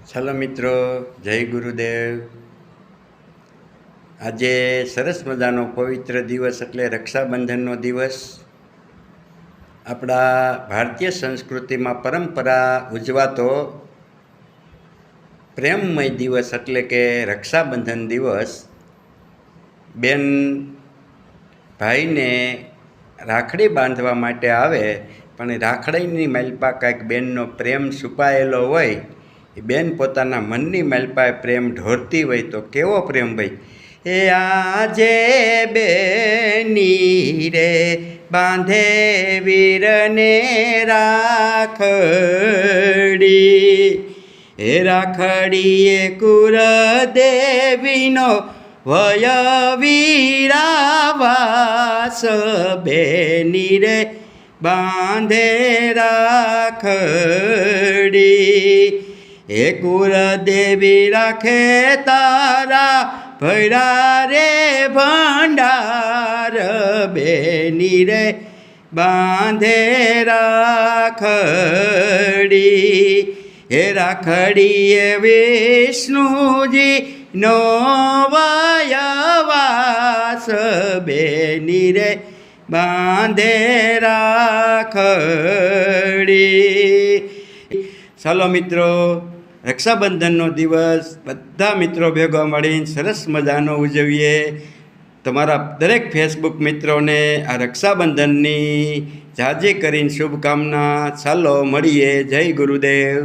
ચાલો મિત્રો, જય ગુરુદેવ. આજે સરસ મજાનો પવિત્ર દિવસ એટલે રક્ષાબંધનનો દિવસ. આપણા ભારતીય સંસ્કૃતિમાં પરંપરા ઉજવાતો પ્રેમમય દિવસ એટલે કે રક્ષાબંધન દિવસ. બેન ભાઈને રાખડી બાંધવા માટે આવે, પણ રાખડીની માલપા કાંઈક બેનનો પ્રેમ છુપાયેલો હોય. એ બેન પોતાના મનની માલપાએ પ્રેમ ઢોરતી હોય તો કેવો પ્રેમ ભાઈ. એ આજે બેની રે બાંધે વીરને રાખડી, એ રાખડીએ કુળદેવીનો વય વીરાવાસ, બેની રે બાંધે રાખડી. એ કુળદેવી રાખે તારા ભૈરા રે ભંડાર, બેની રે બાંધે રાખડી. એ રાખડીએ વિષ્ણુજી નો વયવાસ, બેની રે બાંધે રાખડી. ચાલો મિત્રો, રક્ષાબંધનનો દિવસ બધા મિત્રો ભેગા મળીને સરસ મજાનો ઉજવીએ. તમારા દરેક ફેસબુક મિત્રોને આ રક્ષાબંધનની જાજી કરીને શુભકામના. ચાલો મળીએ. જય ગુરુદેવ.